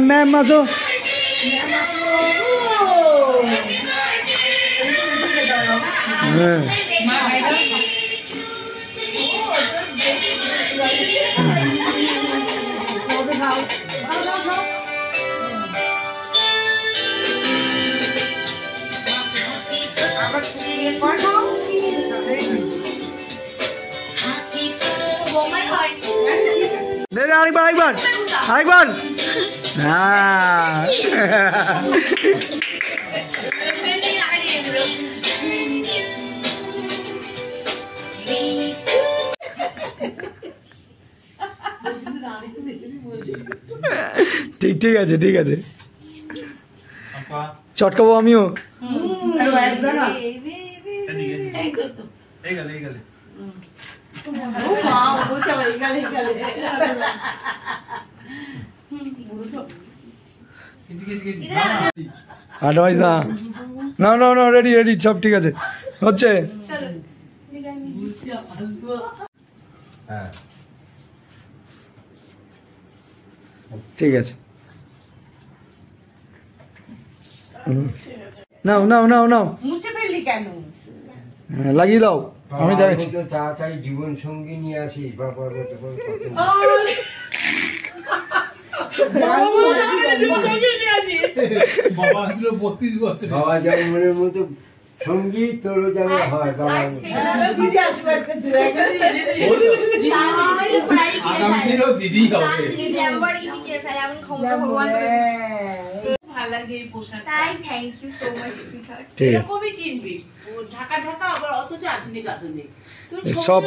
ma'am आजो एक बार ठीक ठीक আছে ঠিক আছে চটকাবো আমিও অ্যাডভাইস না না না রেডি রেডি সব ঠিক আছে হচ্ছে ঠিক আছে নাও নাও নাও নাও মুছে ফেললি কেন লাগিয়ে দাও আমি দেখাচ্ছি তো তাড়াতাড়ি জীবন সঙ্গী নিয়ে আসি বাবা বাবা জন্মের মতো সঙ্গী তোর যেন হয় দিদি সব